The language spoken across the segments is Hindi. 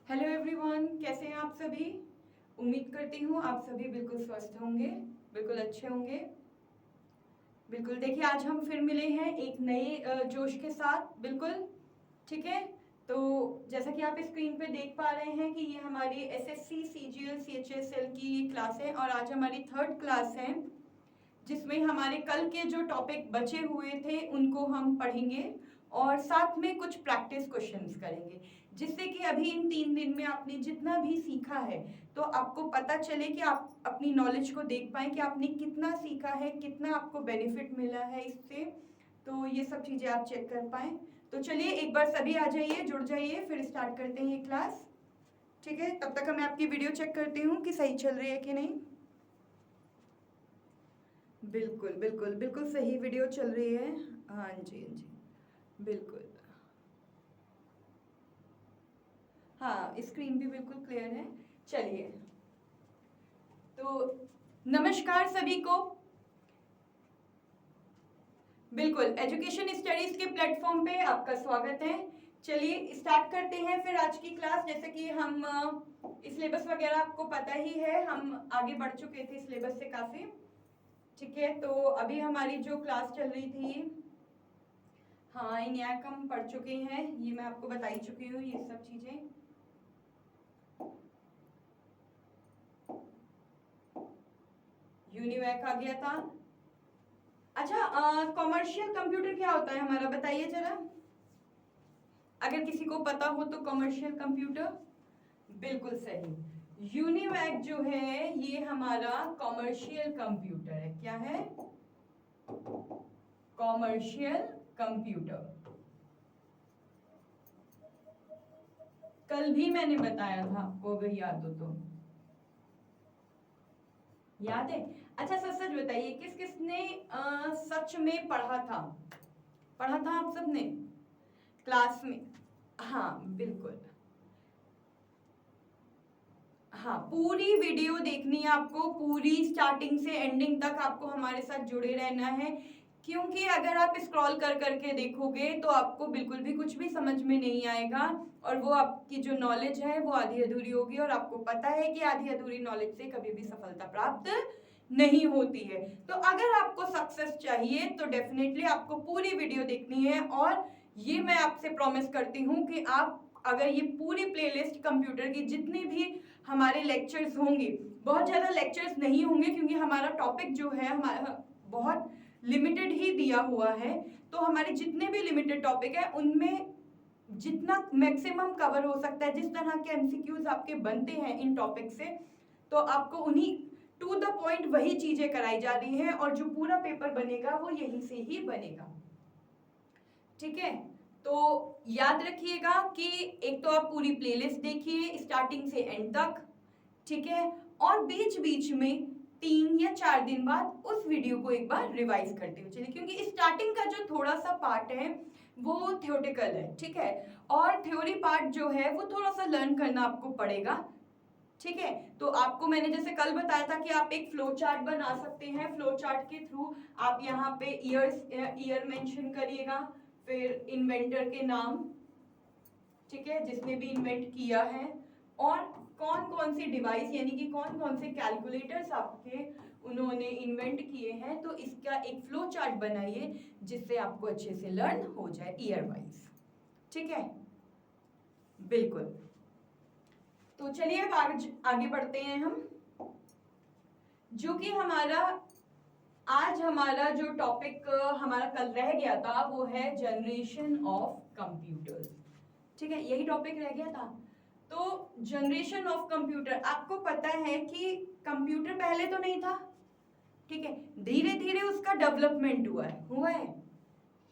हेलो एवरीवन, कैसे हैं आप सभी। उम्मीद करती हूँ आप सभी बिल्कुल स्वस्थ होंगे, बिल्कुल अच्छे होंगे। बिल्कुल देखिए, आज हम फिर मिले हैं एक नए जोश के साथ। बिल्कुल ठीक है। तो जैसा कि आप स्क्रीन पे देख पा रहे हैं कि ये हमारी एसएससी सीजीएल सीएचएसएल की क्लास है और आज हमारी थर्ड क्लास है, जिसमें हमारे कल के जो टॉपिक बचे हुए थे उनको हम पढ़ेंगे और साथ में कुछ प्रैक्टिस क्वेश्चंस करेंगे, जिससे कि अभी इन 3 दिन में आपने जितना भी सीखा है तो आपको पता चले कि आप अपनी नॉलेज को देख पाएं कि आपने कितना सीखा है, कितना आपको बेनिफिट मिला है इससे। तो ये सब चीज़ें आप चेक कर पाएं। तो चलिए एक बार सभी आ जाइए, जुड़ जाइए, फिर स्टार्ट करते हैं ये क्लास। ठीक है, तब तक मैं आपकी वीडियो चेक करती हूँ कि सही चल रही है कि नहीं। बिल्कुल बिल्कुल बिल्कुल सही वीडियो चल रही है। हाँ जी, हाँ जी, बिल्कुल। हाँ, स्क्रीन भी बिल्कुल क्लियर है। चलिए, तो नमस्कार सभी को। बिल्कुल एजुकेशन स्टडीज के प्लेटफॉर्म पे आपका स्वागत है। चलिए स्टार्ट करते हैं फिर आज की क्लास। जैसे कि हम सिलेबस वगैरह आपको पता ही है, हम आगे बढ़ चुके थे सिलेबस से काफ़ी। ठीक है, तो अभी हमारी जो क्लास चल रही थी, हाँ न्याय हम पढ़ चुके हैं, ये मैं आपको बता ही चुकी हूँ ये सब चीज़ें। यूनिवैक आ गया था। अच्छा, कॉमर्शियल कंप्यूटर क्या होता है हमारा, बताइए जरा, अगर किसी को पता हो तो। कॉमर्शियल कंप्यूटर, बिल्कुल सही। यूनिवैक जो है ये हमारा कॉमर्शियल कंप्यूटर है। क्या है? Commercial computer. कल भी मैंने बताया था आपको, अगर याद हो तो। याद है? अच्छा, सच सच बताइए, किस किसने सच में पढ़ा था? पढ़ा था आप सबने क्लास में? हाँ बिल्कुल। हाँ, पूरी वीडियो देखनी है आपको, पूरी स्टार्टिंग से एंडिंग तक आपको हमारे साथ जुड़े रहना है, क्योंकि अगर आप स्क्रॉल कर करके देखोगे तो आपको बिल्कुल भी कुछ भी समझ में नहीं आएगा और वो आपकी जो नॉलेज है वो आधी अधूरी होगी। और आपको पता है कि आधी अधूरी नॉलेज से कभी भी सफलता प्राप्त नहीं होती है। तो अगर आपको सक्सेस चाहिए तो डेफिनेटली आपको पूरी वीडियो देखनी है। और ये मैं आपसे प्रॉमिस करती हूँ कि आप अगर ये पूरी प्लेलिस्ट कंप्यूटर की जितनी भी हमारे लेक्चर्स होंगे, बहुत ज़्यादा लेक्चर्स नहीं होंगे क्योंकि हमारा टॉपिक जो है हमारा बहुत लिमिटेड ही दिया हुआ है, तो हमारे जितने भी लिमिटेड टॉपिक है उनमें जितना मैक्सिमम कवर हो सकता है, जिस तरह के एमसीक्यूज आपके बनते हैं इन टॉपिक से, तो आपको उन्हीं टू द पॉइंट वही चीजें कराई जा रही हैं और जो पूरा पेपर बनेगा वो यहीं से ही बनेगा। ठीक है, तो याद रखिएगा कि एक तो आप पूरी प्लेलिस्ट देखिए स्टार्टिंग से एंड तक। ठीक है, और बीच बीच में 3 या 4 दिन बाद उस वीडियो को एक बार रिवाइज करते हुए चलिए, क्योंकि स्टार्टिंग का जो थोड़ा सा पार्ट है वो थ्योरेटिकल है। ठीक है, और थ्योरी पार्ट जो है वो थोड़ा सा लर्न करना आपको पड़ेगा। ठीक है, तो आपको मैंने जैसे कल बताया था कि आप एक फ्लो चार्ट बना सकते हैं। फ्लो चार्ट के थ्रू आप यहाँ पे ईयर मेंशन करिएगा, फिर इन्वेंटर के नाम, ठीक है, जिसने भी इन्वेंट किया है, और कौन कौन सी डिवाइस यानी कि कौन कौन से कैलकुलेटर्स आपके उन्होंने इन्वेंट किए हैं। तो इसका एक फ्लो चार्ट बनाइए जिससे आपको अच्छे से लर्न हो जाए ईयर वाइज। ठीक है, बिल्कुल। तो चलिए अब आगे बढ़ते हैं हम, जो कि आज हमारा जो टॉपिक हमारा कल रह गया था वो है जनरेशन ऑफ कंप्यूटर्स। ठीक है, यही टॉपिक रह गया था। तो जनरेशन ऑफ कंप्यूटर, आपको पता है कि कंप्यूटर पहले तो नहीं था। ठीक है, धीरे धीरे उसका डेवलपमेंट हुआ है।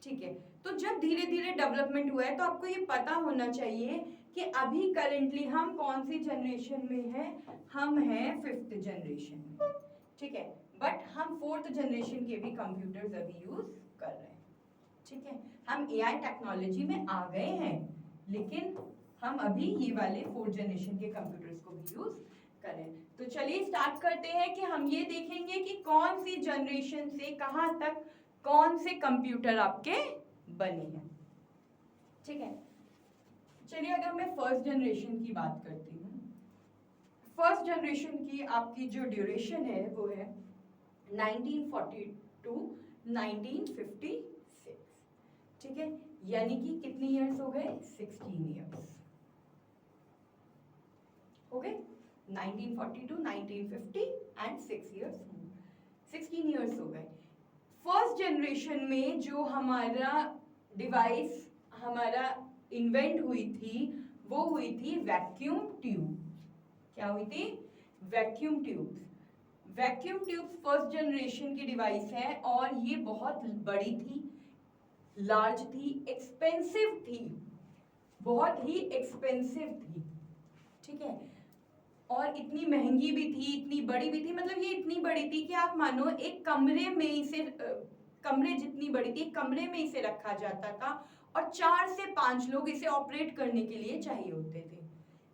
ठीक है, तो जब धीरे धीरे डेवलपमेंट हुआ है तो आपको ये पता होना चाहिए कि अभी करेंटली हम कौन सी जनरेशन में हैं। हम हैं 5th जनरेशन में। ठीक है, बट हम 4th जनरेशन के भी कंप्यूटर्स अभी यूज कर रहे हैं। ठीक है, हम एआई टेक्नोलॉजी में आ गए हैं, लेकिन हम अभी ये वाले 4th जनरेशन के कंप्यूटर्स को भी यूज करें। तो चलिए स्टार्ट करते हैं कि हम ये देखेंगे कि कौन सी जनरेशन से कहां तक कौन से कंप्यूटर आपके बने हैं। ठीक है, चलिए अगर मैं फर्स्ट जनरेशन की बात करती हूँ, फर्स्ट जनरेशन की आपकी जो ड्यूरेशन है वो है 1940 टू 1956, ठीक है, यानी कि कितने इयर्स हो गए, 16 इयर्स हो गए, 1940 टू 1950 एंड 6 इयर्स, 16 इयर्स हो गए। फर्स्ट जनरेशन में जो हमारा डिवाइस हमारा इन्वेंट हुई थी वो हुई थी वैक्यूम ट्यूब। क्या हुई थी, vacuum tubes. Vacuum tubes first generation की डिवाइस है और ये बहुत बड़ी थी, लार्ज थी, एक्सपेंसिव थी, बहुत ही एक्सपेंसिव थी, ठीक है, और इतनी महंगी भी थी, इतनी बड़ी भी थी, मतलब ये इतनी बड़ी थी कि आप मानो एक कमरे में इसे कमरे जितनी बड़ी थी, कमरे में इसे रखा जाता था और 4 से 5 लोग इसे ऑपरेट करने के लिए चाहिए होते थे,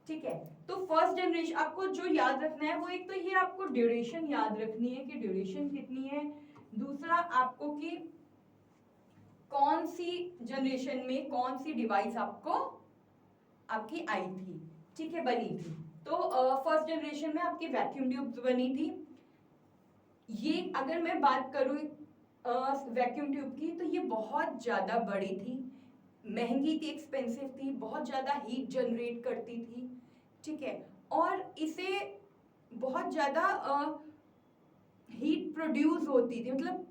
ठीक है। तो फर्स्ट जनरेशन आपको जो याद रखना है वो एक तो ये आपको ड्यूरेशन याद रखनी है कि ड्यूरेशन कितनी है, दूसरा आपको कि कौन सी जनरेशन में कौन सी डिवाइस आपको आपकी आई थी, ठीक है, बनी थी। तो फर्स्ट जनरेशन में आपकी वैक्यूम ट्यूब्स बनी थी। ये अगर मैं बात करूं वैक्यूम ट्यूब की तो ये बहुत ज़्यादा बड़ी थी, महंगी थी, एक्सपेंसिव थी, बहुत ज़्यादा हीट जनरेट करती थी, ठीक है, और इसे बहुत ज़्यादा हीट प्रोड्यूस होती थी, मतलब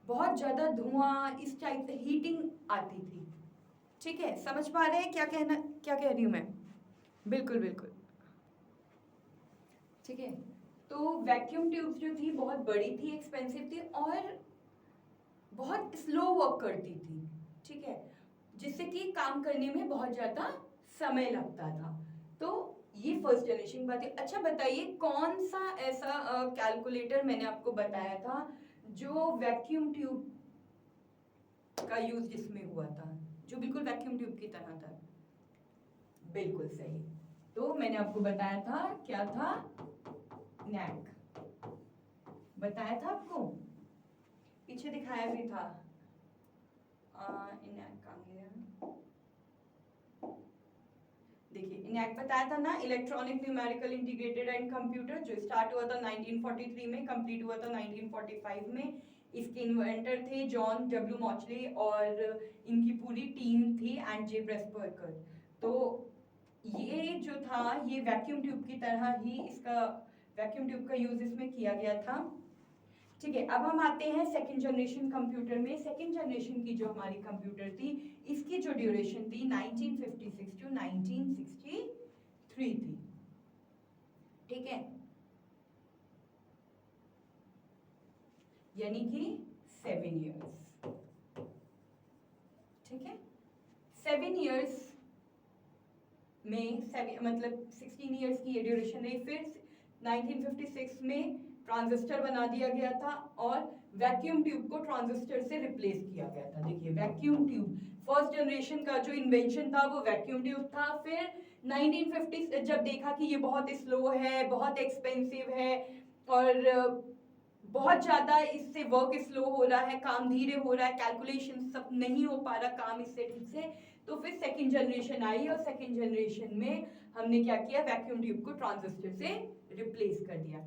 बहुत ज़्यादा धुआं इस टाइप से हीटिंग आती थी, ठीक है। समझ पा रहे हैं क्या कह रही हूँ मैं, बिल्कुल बिल्कुल, ठीक है। तो वैक्यूम ट्यूब्स जो थी बहुत बड़ी थी, एक्सपेंसिव थी और बहुत स्लो वर्क करती थी, ठीक है, जिससे कि काम करने में बहुत ज़्यादा समय लगता था। तो ये फर्स्ट जनरेशन की बात है। अच्छा बताइए कौन सा ऐसा कैलकुलेटर मैंने आपको बताया था जो वैक्यूम ट्यूब का यूज जिसमें हुआ था, जो बिल्कुल वैक्यूम ट्यूब की तरह था, बिल्कुल सही। तो मैंने आपको बताया था, क्या था, नैक, बताया था आपको, पीछे दिखाया भी था, देखिए इनैक बताया था ना, electronic numerical integrated and computer, जो स्टार्ट हुआ था 1943 में, कंप्लीट हुआ था 1945 में। इसके इन्वेंटर थे जॉन डब्ल्यू मॉचली और इनकी पूरी टीम थी एंड जे प्रेसबर्गर। तो ये जो था ये वैक्यूम ट्यूब की तरह ही इसका वैक्यूम ट्यूब का यूज इसमें किया गया था, ठीक है। अब हम आते हैं सेकंड जनरेशन कंप्यूटर में। सेकंड जनरेशन की जो हमारी कंप्यूटर थी इसकी जो ड्यूरेशन थी 1956 टू 1963 थी, ठीक है, यानी कि 7 इयर्स, ठीक है। 7 इयर्स में मतलब 16 इयर्स की ये ड्यूरेशन रही। फिर 1956 में ट्रांजिस्टर बना दिया गया था और वैक्यूम ट्यूब को ट्रांजिस्टर से रिप्लेस किया गया था। देखिए वैक्यूम ट्यूब फर्स्ट जनरेशन का जो इन्वेंशन था वो वैक्यूम ट्यूब था। फिर 1950 जब देखा कि ये बहुत स्लो है, बहुत एक्सपेंसिव है और बहुत ज़्यादा इससे वर्क स्लो हो रहा है, काम धीरे हो रहा है, कैलकुलेशन सब नहीं हो पा रहा काम इससे ठीक से, तो फिर सेकंड जनरेशन आई और सेकंड जनरेशन में हमने क्या किया, वैक्यूम ट्यूब को ट्रांजिस्टर से रिप्लेस कर दिया।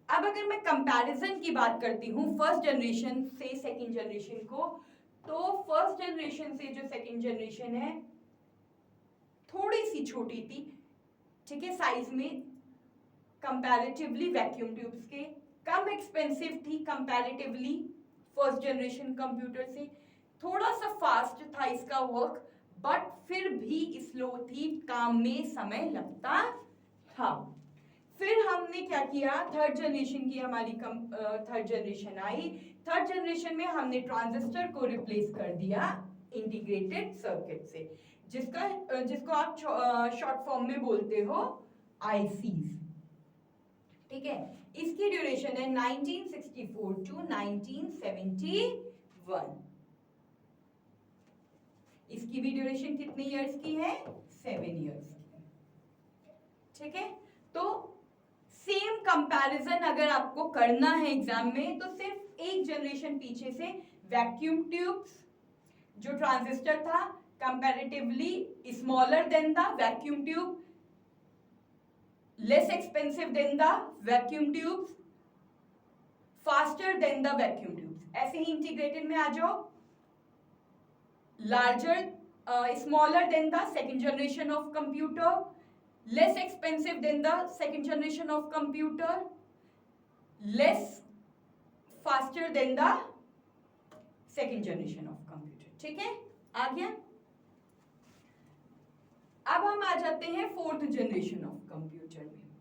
अब अगर मैं कंपैरिजन की बात करती हूँ फर्स्ट जनरेशन से सेकंड जनरेशन को, तो फर्स्ट जनरेशन से जो सेकंड जनरेशन है थोड़ी सी छोटी थी, ठीक है, साइज में कंपैरेटिवली वैक्यूम ट्यूब्स के, कम एक्सपेंसिव थी कंपैरेटिवली फर्स्ट जनरेशन कंप्यूटर से, थोड़ा सा फास्ट था इसका वर्क बट फिर भी स्लो थी, काम में समय लगता था। फिर हमने क्या किया, थर्ड जनरेशन की हमारी थर्ड जनरेशन आई। थर्ड जनरेशन में हमने ट्रांजिस्टर को रिप्लेस कर दिया इंटीग्रेटेड सर्किट से, जिसको आप शॉर्ट फॉर्म में बोलते हो आईसीज, ठीक है। इसकी ड्यूरेशन है 1964 टू 1971। इसकी भी ड्यूरेशन कितने इयर्स की है, 7 इयर्स की, ठीक है। तो सेम कंपैरिजन अगर आपको करना है एग्जाम में तो सिर्फ एक जनरेशन पीछे से वैक्यूम ट्यूब्स जो ट्रांजिस्टर था comparatively smaller than the vacuum tube, less expensive than the vacuum tubes, faster than the vacuum tubes. ऐसे ही integrated में आ जाओ, larger, smaller than the second generation of computer, less expensive than the second generation of computer, less faster than the second generation of computer. ठीक है, आ गया. अब हम आ जाते हैं फोर्थ जनरेशन ऑफ कंप्यूटर में.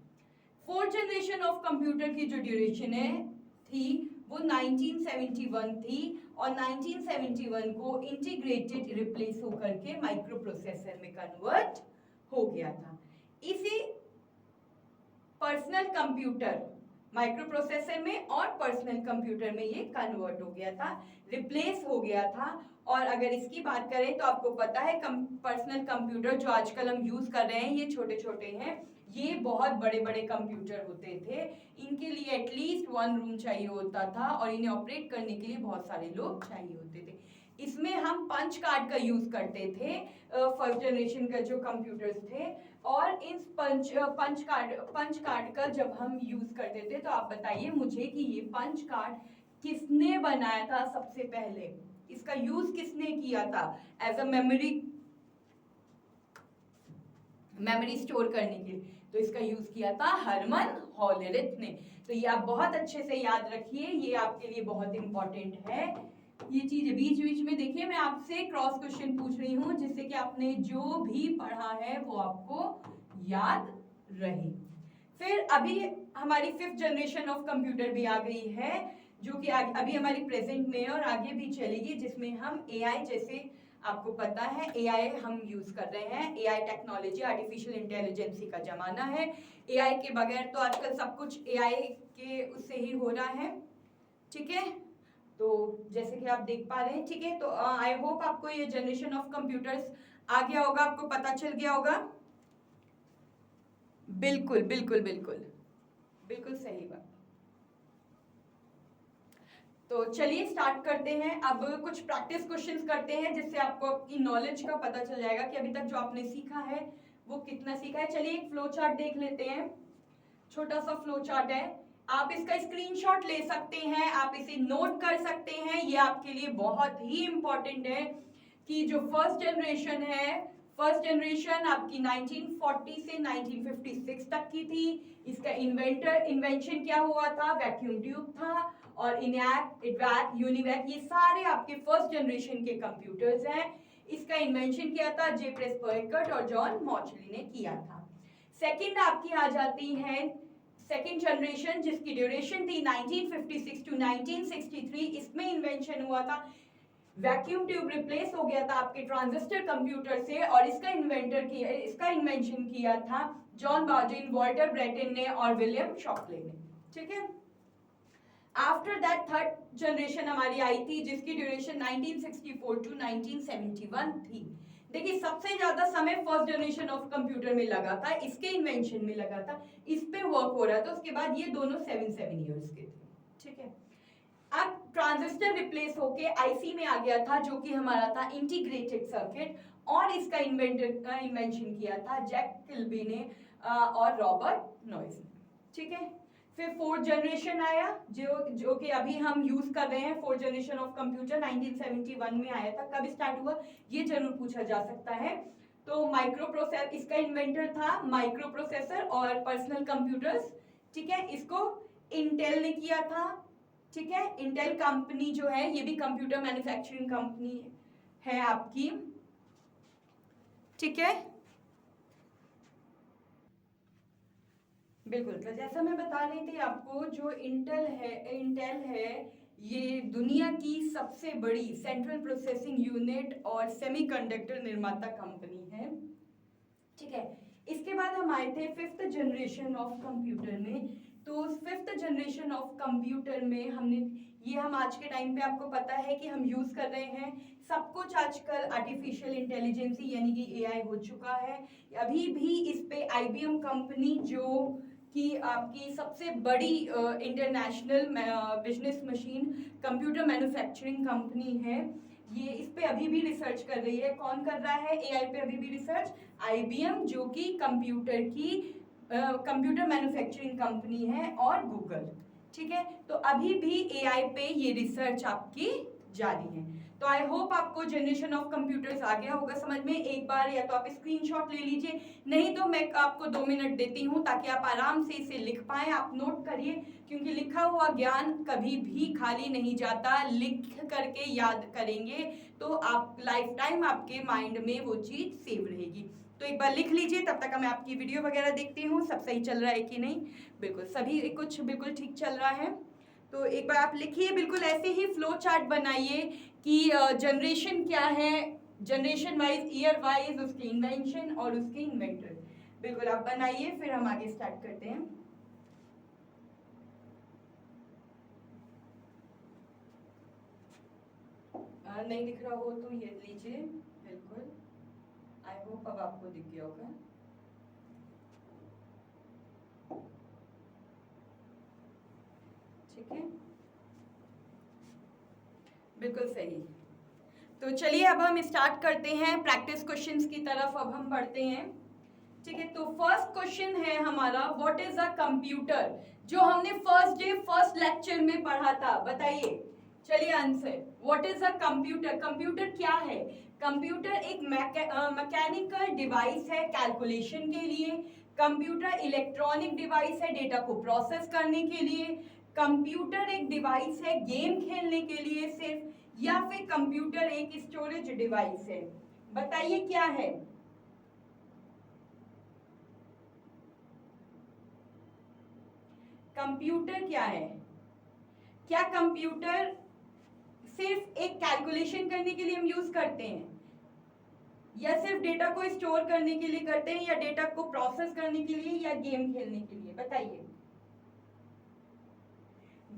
फोर्थ जनरेशन ऑफ कंप्यूटर की जो ड्यूरेशन है थी वो 1971 थी और 1971 को इंटीग्रेटेड रिप्लेस होकर के माइक्रो प्रोसेसर में कन्वर्ट हो गया था. इसी पर्सनल कंप्यूटर माइक्रो प्रोसेसर में और पर्सनल कंप्यूटर में ये कन्वर्ट हो गया था, रिप्लेस हो गया था. और अगर इसकी बात करें तो आपको पता है पर्सनल कंप्यूटर जो आजकल हम यूज कर रहे हैं ये छोटे छोटे हैं, ये बहुत बड़े बड़े कंप्यूटर होते थे. इनके लिए एटलीस्ट 1 रूम चाहिए होता था और इन्हें ऑपरेट करने के लिए बहुत सारे लोग चाहिए होते थे. इसमें हम पंच कार्ड का यूज करते थे फर्स्ट जनरेशन का जो कंप्यूटर्स थे. और इस पंच कार्ड का जब हम यूज करते थे तो आप बताइए मुझे कि ये पंच कार्ड किसने बनाया था सबसे पहले, इसका यूज किसने किया था एज अ मेमोरी स्टोर करने के लिए. तो इसका यूज किया था हरमन होलेरिथ ने. तो ये आप बहुत अच्छे से याद रखिए, ये आपके लिए बहुत इंपॉर्टेंट है. ये चीज बीच बीच में देखिए मैं आपसे क्रॉस क्वेश्चन पूछ रही हूँ जिससे कि आपने जो भी पढ़ा है वो आपको याद रहे. फिर अभी हमारी फिफ्थ जनरेशन ऑफ कंप्यूटर भी आ गई है जो कि अभी हमारी प्रेजेंट में है और आगे भी चलेगी, जिसमें हम एआई, जैसे आपको पता है एआई हम यूज कर रहे हैं. एआई टेक्नोलॉजी, आर्टिफिशियल इंटेलिजेंसी का जमाना है. एआई के बगैर तो आजकल सब कुछ एआई के उससे ही हो रहा है. ठीक है, तो जैसे कि आप देख पा रहे हैं. ठीक है, तो आई होप आपको ये जनरेशन ऑफ कंप्यूटर्स आ गया होगा, आपको पता चल गया होगा. बिल्कुल बिल्कुल बिल्कुल बिल्कुल सही बात. तो चलिए स्टार्ट करते हैं. अब कुछ प्रैक्टिस क्वेश्चंस करते हैं जिससे आपको आपकी नॉलेज का पता चल जाएगा कि अभी तक जो आपने सीखा है वो कितना सीखा है. चलिए एक फ्लो चार्ट देख लेते हैं. छोटा सा फ्लो चार्ट है, आप इसका स्क्रीनशॉट ले सकते हैं, आप इसे नोट कर सकते हैं. ये आपके लिए बहुत ही इंपॉर्टेंट है कि जो फर्स्ट जनरेशन है, फर्स्ट जनरेशन आपकी 1940 से 1956 तक की थी. इसका इन्वेंशन क्या हुआ था, वैक्यूम ट्यूब था. और इनैक, इडवैक, यूनिवैक, ये सारे आपके फर्स्ट जनरेशन के कंप्यूटर्स हैं. इसका इन्वेंशन किया था जे प्रेस्पर्कट और जॉन मॉचली ने किया था. सेकंड आपकी आ जाती है सेकंड जनरेशन जिसकी ड्यूरेशन थी 1956 टू 1963. इसमें इन्वेंशन हुआ था, वैक्यूम ट्यूब रिप्लेस हो गया था आपके ट्रांजिस्टर कंप्यूटर से और इसका इन्वेंशन किया था जॉन बार्जिन, वॉल्टर ब्रेटन ने और विलियम शॉकले ने. ठीक है, आफ्टर दैट थर्ड जनरेशन हमारी आई थी जिसकी ड्यूरेशन 1964 टू 1971 थी. देखिए सबसे ज्यादा समय फर्स्ट जनरेशन ऑफ कंप्यूटर में लगा था, इसके इन्वेंशन में लगा था, इस पे वर्क हो रहा था. उसके बाद ये दोनों 7 इयर्स के थे. ठीक है, अब ट्रांजिस्टर रिप्लेस होके आईसी में आ गया था जो कि हमारा था इंटीग्रेटेड सर्किट और इसका इन्वेंशन किया था जैक किल्बी ने और रॉबर्ट नॉइस ने. ठीक है, फिर फोर्थ जनरेशन आया जो कि अभी हम यूज कर रहे हैं. फोर्थ जनरेशन ऑफ कंप्यूटर 1971 में आया था. कब स्टार्ट हुआ ये जरूर पूछा जा सकता है. तो माइक्रो प्रोसेसर, इसका इन्वेंटर था माइक्रो प्रोसेसर और पर्सनल कंप्यूटर्स. ठीक है, इसको इंटेल ने किया था. ठीक है, इंटेल कंपनी जो है ये भी कंप्यूटर मैन्युफैक्चरिंग कंपनी है आपकी. ठीक है, बिल्कुल. तो जैसा मैं बता रही थी आपको, जो इंटेल है ये दुनिया की सबसे बड़ी सेंट्रल प्रोसेसिंग यूनिट और सेमीकंडक्टर निर्माता कंपनी है. ठीक है, इसके बाद हम आए थे फिफ्थ जनरेशन ऑफ कंप्यूटर में. तो फिफ्थ जनरेशन ऑफ कंप्यूटर में हम आज के टाइम पे आपको पता है कि हम यूज कर रहे हैं सब कुछ आजकल आर्टिफिशियल इंटेलिजेंसी यानी कि एआई हो चुका है. अभी भी इस पे आईबीएम कंपनी जो कि आपकी सबसे बड़ी international business machine computer manufacturing company है, ये इस पे अभी भी रिसर्च कर रही है। कौन कर रहा है एआई पे अभी भी रिसर्च? आईबीएम, जो कि कंप्यूटर मैन्युफैक्चरिंग कंपनी है, और गूगल। ठीक है, तो अभी भी एआई पे ये रिसर्च आपकी जारी है। तो आई होप आपको जनरेशन ऑफ कंप्यूटर्स आ गया होगा समझ में। एक बार या तो आप स्क्रीनशॉट ले लीजिए, नहीं तो मैं आपको 2 मिनट देती हूँ ताकि आप आराम से इसे लिख पाएं। आप नोट करिए, क्योंकि लिखा हुआ ज्ञान कभी भी खाली नहीं जाता। लिख करके याद करेंगे तो आप लाइफ टाइम आपके माइंड में वो चीज सेव रहेगी। तो एक बार लिख लीजिए, तब तक मैं आपकी वीडियो वगैरह देखती हूँ सब सही चल रहा है कि नहीं। बिल्कुल सभी कुछ बिल्कुल ठीक चल रहा है। तो एक बार आप लिखिए, बिल्कुल ऐसे ही फ्लो चार्ट बनाइए कि जनरेशन क्या है, जनरेशन वाइज, ईयर वाइज, उसकी इन्वेंशन और उसके इन्वेंटर। बिल्कुल आप बनाइए, फिर हम आगे स्टार्ट करते हैं। नहीं दिख रहा हो तो ये लीजिए, बिल्कुल। आई होप अब आपको दिख गया होगा। ठीक है, बिल्कुल सही। तो चलिए अब हम स्टार्ट करते हैं प्रैक्टिस क्वेश्चंस की तरफ। अब हम बढ़ते हैं। ठीक है, तो फर्स्ट क्वेश्चन है हमारा, व्हाट इज अ कंप्यूटर, जो हमने फर्स्ट डे फर्स्ट लेक्चर में पढ़ा था। बताइए, चलिए answer, what is a computer. Computer क्या है? कंप्यूटर एक मैकेनिकल डिवाइस है कैलकुलेशन के लिए। कंप्यूटर इलेक्ट्रॉनिक डिवाइस है डेटा को प्रोसेस करने के लिए। कंप्यूटर एक डिवाइस है गेम खेलने के लिए सिर्फ, या फिर कंप्यूटर एक स्टोरेज डिवाइस है? बताइए क्या है। कंप्यूटर क्या है? क्या कंप्यूटर सिर्फ एक कैलकुलेशन करने के लिए हम यूज करते हैं, या सिर्फ डेटा को स्टोर करने के लिए करते हैं, या डेटा को प्रोसेस करने के लिए, या गेम खेलने के लिए? बताइए।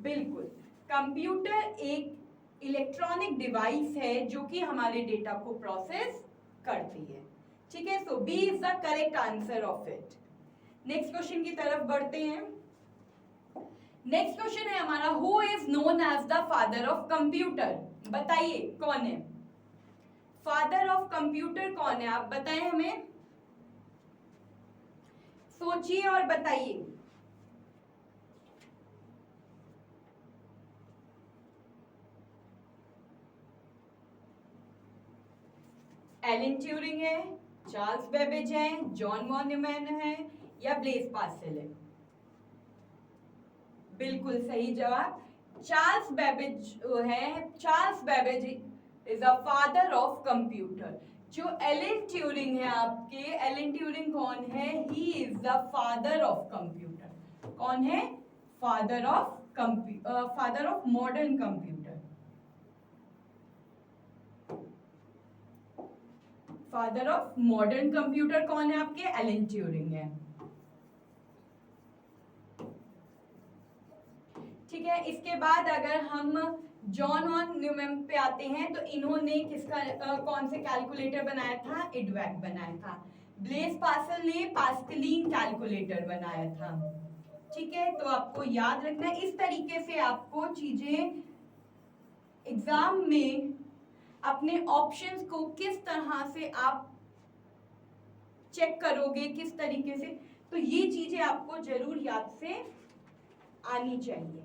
बिल्कुल, कंप्यूटर एक इलेक्ट्रॉनिक डिवाइस है जो कि हमारे डेटा को प्रोसेस करती है। ठीक है, so B is the correct answer of it. Next question की तरफ बढ़ते हैं। नेक्स्ट क्वेश्चन है हमारा, who is known as the father of computer. बताइए कौन है फादर ऑफ कंप्यूटर, कौन है? आप बताएं हमें, सोचिए और बताइए। एलन ट्यूरिंग है, चार्ल्स बेबेज है, जॉन वॉन न्यूमैन है, या ब्लेज पास्कल है? बिल्कुल सही जवाब, चार्ल्स बेबेज है। Charles Babbage is a father of computer. जो एलन ट्यूरिंग है आपके, एलन ट्यूरिंग कौन है? He is the father of computer. कौन है? Father of modern computer. Father of modern computer कौन है आपके? एलन ट्यूरिंग है। ठीक है, इसके बाद अगर हम जॉन वॉन न्यूमैन पे आते हैं, तो इन्होंने किसका कौन से कैलकुलेटर बनाया था? इडवैक बनाया था। ब्लेज पास्कल ने पास्कलिन कैलकुलेटर बनाया था। ठीक है, तो आपको याद रखना है, इस तरीके से आपको चीजें एग्जाम में अपने ऑप्शंस को किस तरह से आप चेक करोगे, किस तरीके से, तो ये चीजें आपको जरूर याद से आनी चाहिए।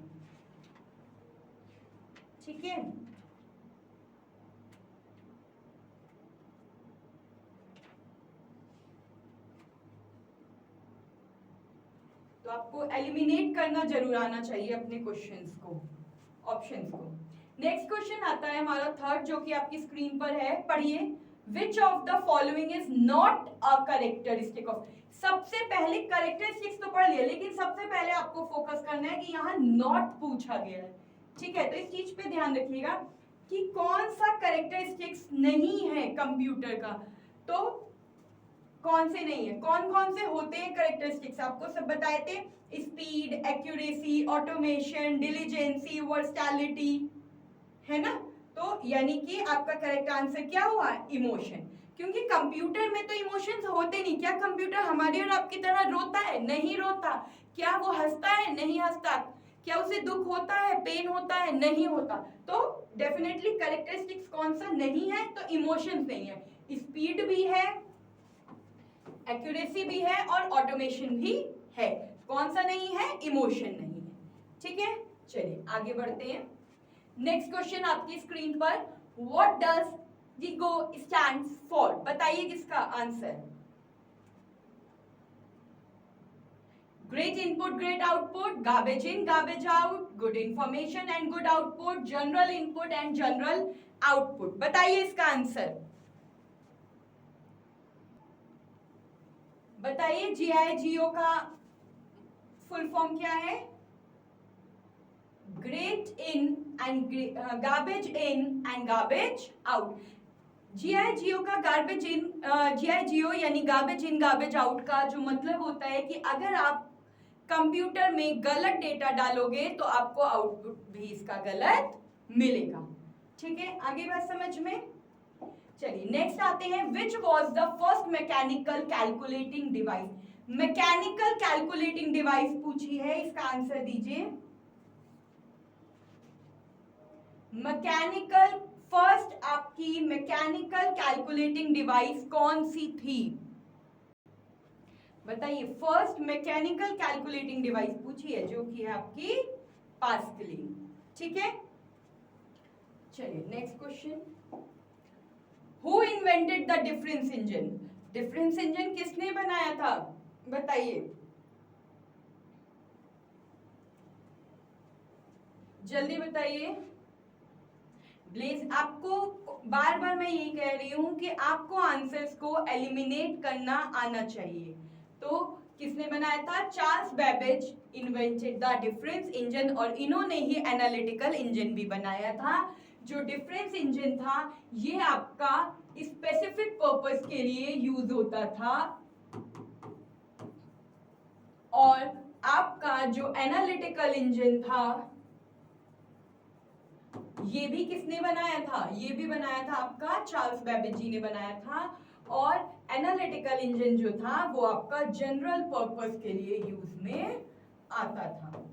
ठीक है, तो आपको एलिमिनेट करना जरूर आना चाहिए अपने क्वेश्चंस को, ऑप्शंस को। नेक्स्ट क्वेश्चन आता है हमारा थर्ड, जो कि आपकी स्क्रीन पर है। पढ़िए, which of the following is not a characteristic of. सबसे पहले कैरेक्टरिस्टिक्स तो पढ़ लिया, लेकिन सबसे पहले आपको फोकस करना है कि यहाँ नॉट पूछा गया है। ठीक है, तो इस चीज पे ध्यान रखिएगा कि कौन सा कैरेक्टरिस्टिक्स नहीं है कंप्यूटर का। तो कौन से नहीं है, कौन कौन से होते हैं कैरेक्टरिस्टिक्स, आपको सब बताए थे। स्पीड, एक्यूरेसी, ऑटोमेशन, डिलीजेंसी, वर्सटैलिटी, है ना। तो यानी कि आपका करेक्ट आंसर क्या हुआ? इमोशन। क्योंकि कंप्यूटर में तो इमोशंस होते नहीं। क्या कंप्यूटर हमारी और आपकी तरह रोता है? नहीं रोता। क्या वो हंसता है? नहीं हंसता। क्या उसे दुख होता है, पेन होता है? नहीं होता। तो डेफिनेटली कैरेक्टरिस्टिक्स कौन सा नहीं है, तो इमोशंस नहीं है, स्पीड भी है, एक्यूरेसी भी है और ऑटोमेशन भी है। कौन सा नहीं है? इमोशन नहीं है। ठीक है, चलिए आगे बढ़ते हैं। नेक्स्ट क्वेश्चन आपकी स्क्रीन पर, what does ego stands for? बताइए किसका answer. Great input, great output, garbage in, garbage out, good information and good output, general input and general output. बताइए इसका आंसर। बताइए GIGO का फुल फॉर्म क्या है? Great in and garbage in and garbage out. GIGO का गार्बेज इन, GIGO यानी गार्बेज इन गार्बेज आउट का जो मतलब होता है कि अगर आप कंप्यूटर में गलत डेटा डालोगे तो आपको आउटपुट भी इसका गलत मिलेगा। ठीक है, आगे बात समझ में। चलिए नेक्स्ट आते हैं, which was the first mechanical calculating device? Mechanical calculating device पूछी है, इसका आंसर दीजिए। मैकेनिकल, फर्स्ट आपकी मैकेनिकल कैलकुलेटिंग डिवाइस कौन सी थी? बताइए, फर्स्ट मैकेनिकल कैलकुलेटिंग डिवाइस पूछी है जो कि है आपकी पास्कलिन। ठीक है, चलिए next question, who invented the difference engine? Difference engine किसने बनाया था? बताइए, जल्दी बताइए। ब्लेज, आपको बार बार मैं यही कह रही हूं कि आपको आंसर्स को एलिमिनेट करना आना चाहिए। तो किसने बनाया था? Charles Babbage invented the difference engine, और इन्होंने ही एनालिटिकल इंजन भी बनाया था। जो डिफरेंस इंजन था ये आपका स्पेसिफिक पर्पस के लिए यूज होता था, और आपका जो एनालिटिकल इंजन था ये भी किसने बनाया था? ये भी बनाया था आपका चार्ल्स बेबेज जी ने बनाया था। और एनालिटिकल इंजन जो था वो आपका जनरल पर्पस के लिए यूज में आता था,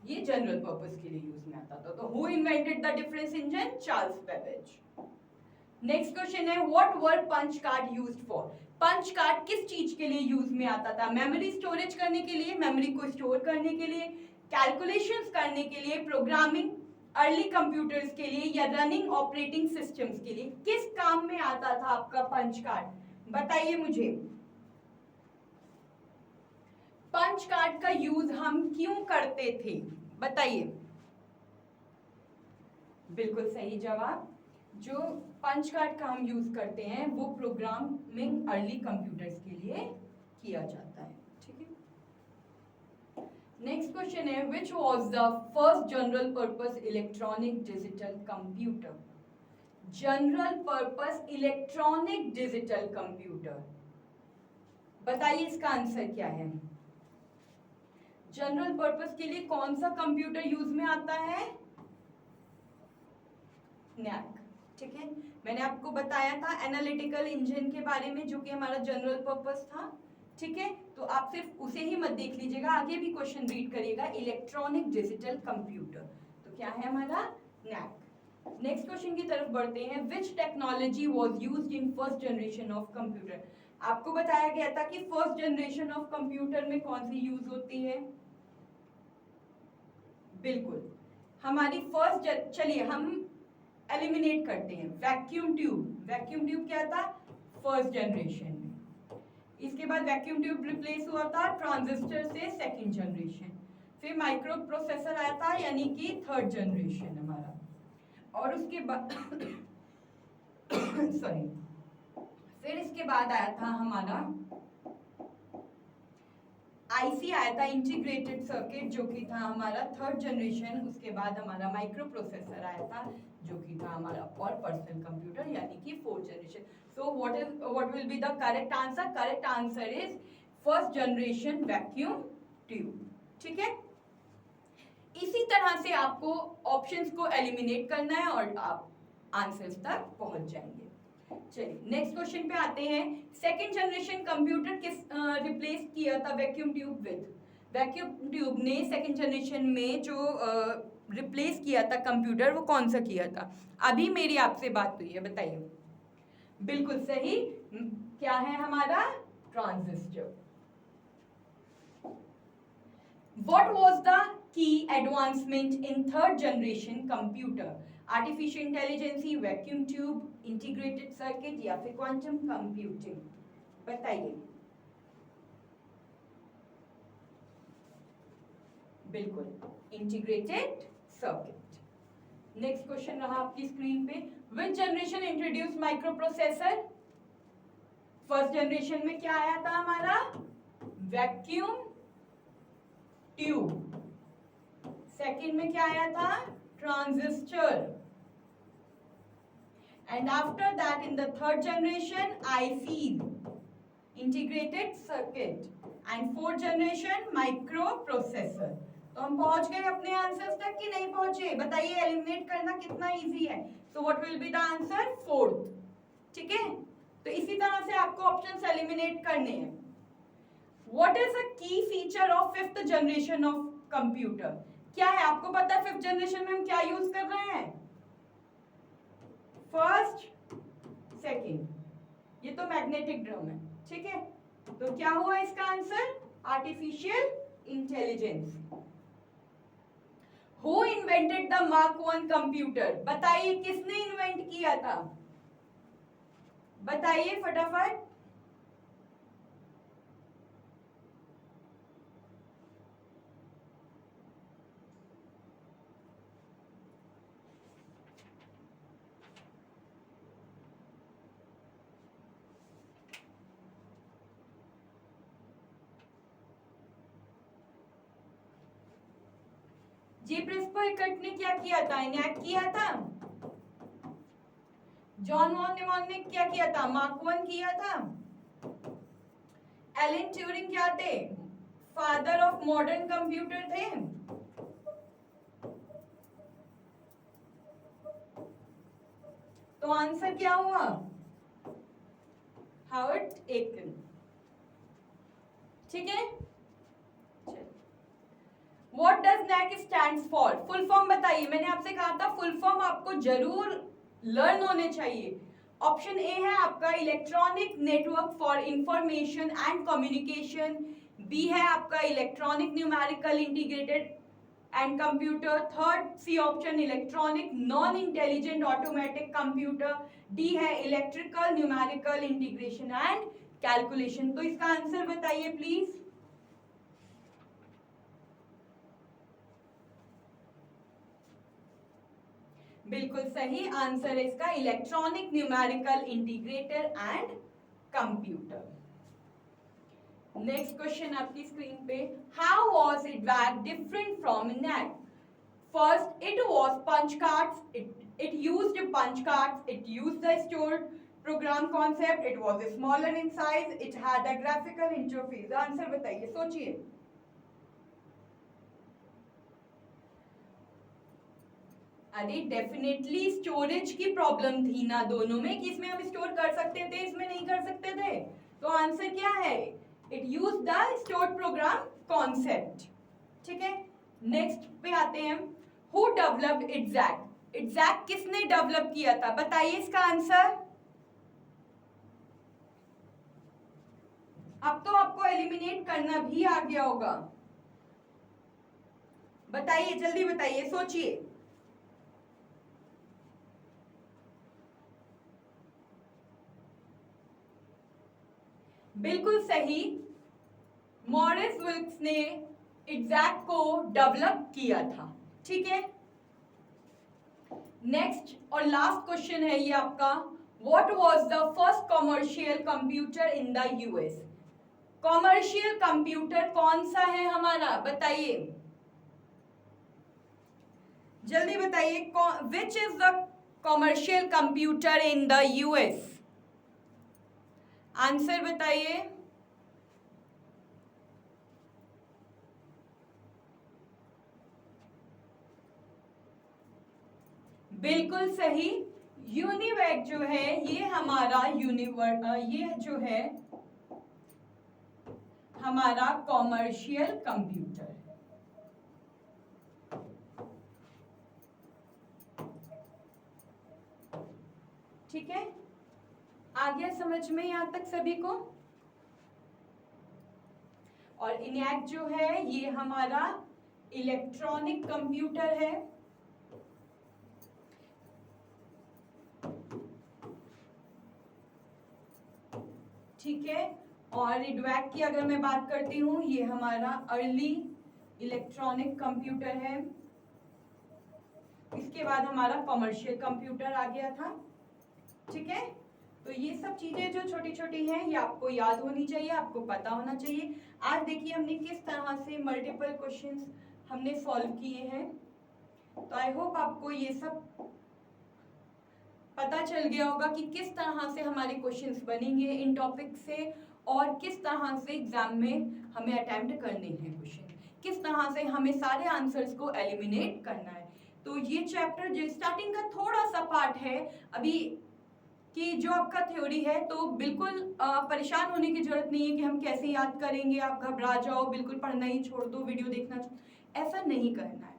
ये जनरल पर्पस के लिए यूज में आता था। तो who invented the difference engine? Charles Babbage. Next question है, what were punch card used for? Punch card किस चीज के लिए यूज में आता था? मेमोरी स्टोरेज करने के लिए, मेमोरी को स्टोर करने के लिए, कैलकुलेशंस करने के लिए, प्रोग्रामिंग अर्ली कंप्यूटर्स के लिए, या रनिंग ऑपरेटिंग सिस्टम्स के लिए? किस काम में आता था आपका पंच कार्ड? बताइए मुझे। पंच कार्ड का यूज हम क्यों करते थे? बताइए। बिल्कुल सही जवाब, जो पंच कार्ड का हम यूज करते हैं वो प्रोग्रामिंग अर्ली कंप्यूटर्स के लिए किया जाता है। ठीक है, नेक्स्ट क्वेश्चन है, which was the first general purpose electronic digital computer? General purpose electronic digital computer, बताइए इसका आंसर क्या है? जनरल पर्पस के लिए कौन सा कंप्यूटर यूज में आता है? नैक। ठीक है, मैंने आपको बताया था एनालिटिकल इंजन के बारे में जो कि हमारा जनरल पर्पस था। ठीक है, तो आप सिर्फ उसे ही मत देख लीजिएगा, आगे भी क्वेश्चन रीड करिएगा। इलेक्ट्रॉनिक डिजिटल कंप्यूटर तो क्या है हमारा? नैक। नेक्स्ट क्वेश्चन की तरफ बढ़ते हैं, विच technology was used in first generation of computer? आपको बताया गया था कि फर्स्ट जनरेशन ऑफ कंप्यूटर में कौन सी यूज होती है? बिल्कुल हमारी फर्स्ट, चलिए हम एलिमिनेट करते हैं, वैक्यूम ट्यूब। वैक्यूम ट्यूब क्या था? फर्स्ट जनरेशन में। इसके बाद वैक्यूम ट्यूब रिप्लेस हुआ था ट्रांजिस्टर से सेकंड जनरेशन, फिर माइक्रो प्रोसेसर आया था यानी कि थर्ड जनरेशन हमारा, और उसके बाद सॉरी, फिर इसके बाद आया था हमारा आईसी आया था, इंटीग्रेटेड सर्किट, जो कि था हमारा थर्ड जनरेशन। उसके बाद हमारा माइक्रो प्रोसेसर आया था जो कि था हमारा और पर्सनल कंप्यूटर यानी कि fourth generation. So what will be the correct answer? Correct answer is first generation vacuum tube. ठीक है, इसी तरह से आपको ऑप्शंस को एलिमिनेट करना है और आप आंसर्स तक पहुंच जाएंगे। चलिए नेक्स्ट क्वेश्चन पे आते हैं, सेकंड जनरेशन कंप्यूटर किस रिप्लेस किया था vacuum tube with? Vacuum tube ने सेकंड जनरेशन में जो रिप्लेस किया था कंप्यूटर, वो कौन सा किया था? अभी मेरी आपसे बात हुई है, बताइए। बिल्कुल सही। क्या है हमारा? Transistor. What was the key advancement in third generation computer? Artificial intelligence, vacuum tube, integrated circuit या फिर क्वांटम कंप्यूटिंग? बताइए। बिल्कुल, इंटीग्रेटेड सर्किट। नेक्स्ट क्वेश्चन रहा आपकी स्क्रीन पे, विच generation introduce micro processor? First generation में क्या आया था हमारा? Vacuum tube. सेकेंड में क्या आया था? Transistor. And after that in the third generation IC, integrated circuit, and fourth generation micro processor. तो हम पहुंच गए अपने आंसर्स तक कि नहीं पहुंचे? बताइए, एलिमिनेट करना कितना इजी है। So what will be the answer? Fourth. ठीक है, तो इसी तरह से आपको ऑप्शंस एलिमिनेट करने हैं। व्हाट इज अ की feature of fifth generation of computer? क्या है आपको पता है फिफ्थ जनरेशन में हम क्या यूज कर रहे हैं? फर्स्ट, सेकंड, ये तो मैग्नेटिक ड्रम है। ठीक है, तो क्या हुआ इसका answer? Artificial intelligence. Who invented the mark 1 computer? बताइए किसने इन्वेंट किया था? बताइए फटाफट। जे प्रिस्को-इकर्ट ने क्या किया था? इनैक्ट किया था। जॉन वॉन न्यूमैन ने क्या किया था? मार्क 1 किया था। एलन ट्यूरिंग क्या थे? फादर ऑफ मॉडर्न कंप्यूटर थे। तो आंसर क्या हुआ? हावर्ड एकन। ठीक है, What does NAC stands for? Full form बताइए। मैंने आपसे कहा था फुल फॉर्म आपको जरूर लर्न होने चाहिए। ऑप्शन ए है आपका electronic network for information and communication, B है आपका electronic numerical integrated and computer, third C option electronic non intelligent automatic computer, D है electrical numerical integration and calculation. तो इसका आंसर बताइए प्लीज। बिल्कुल सही आंसर है इसका electronic numerical integrator and computer. Next question आपकी स्क्रीन पे, how was IDVAC different from NAC? First, it was punch cards, it used punch cards, it used the stored program concept, it was smaller in size, it had a graphical interface। Answer बताइए, सोचिए। अरे डेफिनेटली स्टोरेज की प्रॉब्लम थी ना दोनों में, कि इसमें हम स्टोर कर सकते थे, इसमें नहीं कर सकते थे। तो आंसर क्या है? It use the stored program concept. ठीक है, नेक्स्ट पे आते हैं, हु डेवलप्ड IDVAC? IDVAC किसने डेवलप किया था? बताइए इसका आंसर। अब तो आपको एलिमिनेट करना भी आ गया होगा। बताइए, जल्दी बताइए, सोचिए। बिल्कुल सही, मॉरिस विल्क्स ने IDVAC को डेवलप किया था। ठीक है, नेक्स्ट और लास्ट क्वेश्चन है ये आपका, what was the first commercial computer in the US? Commercial computer कौन सा है हमारा? बताइए, जल्दी बताइए, which is the commercial computer in the US? Answer बताइए। बिल्कुल सही, यूनिवैक जो है ये हमारा ये जो है हमारा कॉमर्शियल कंप्यूटर। ठीक है, आ गया समझ में यहाँ तक सभी को? और ENIAC जो है ये हमारा इलेक्ट्रॉनिक कंप्यूटर है। ठीक है, और EDVAC की अगर मैं बात करती हूँ, ये हमारा अर्ली इलेक्ट्रॉनिक कंप्यूटर है। इसके बाद हमारा कॉमर्शियल कंप्यूटर आ गया था। ठीक है, तो ये सब चीजें जो छोटी छोटी हैं ये आपको याद होनी चाहिए, आपको पता होना चाहिए। आज देखिए हमने किस तरह से मल्टीपल क्वेश्चंस हमने सॉल्व किए हैं। तो आई होप आपको ये सब पता चल गया होगा कि किस तरह से हमारे क्वेश्चंस बनेंगे इन टॉपिक से, और किस तरह से एग्जाम में हमें अटेम्प्ट करने हैं क्वेश्चन, किस तरह से हमें सारे आंसर्स को एलिमिनेट करना है। तो ये चैप्टर जो स्टार्टिंग का थोड़ा सा पार्ट है अभी कि जो आपका थ्योरी है, तो बिल्कुल परेशान होने की जरूरत नहीं है कि हम कैसे याद करेंगे, आप घबरा जाओ, बिल्कुल पढ़ना ही छोड़ दो, वीडियो देखना, ऐसा नहीं करना है।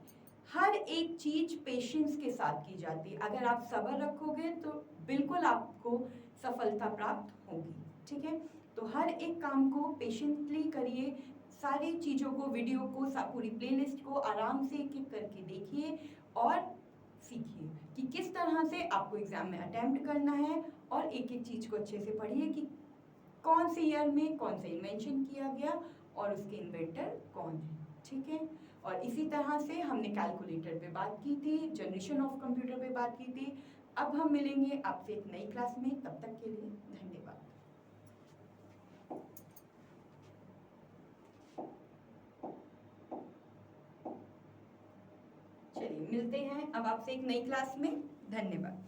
हर एक चीज पेशेंस के साथ की जाती है। अगर आप सब्र रखोगे तो बिल्कुल आपको सफलता प्राप्त होगी। ठीक है, तो हर एक काम को पेशेंटली करिए, सारी चीज़ों को, वीडियो को, पूरी प्लेलिस्ट को आराम से एक एक करके देखिए और सीखिए कि किस तरह से आपको एग्जाम में अटेम्प्ट करना है, और एक एक चीज़ को अच्छे से पढ़िए कि कौन से ईयर में कौन सा इन्वेंशन किया गया और उसके इन्वेंटर कौन है। ठीक है, और इसी तरह से हमने कैलकुलेटर पे बात की थी, जनरेशन ऑफ कंप्यूटर पे बात की थी। अब हम मिलेंगे आपसे एक नई क्लास में, तब तक के लिए धन्यवाद। चलिए मिलते हैं अब आपसे एक नई क्लास में, धन्यवाद।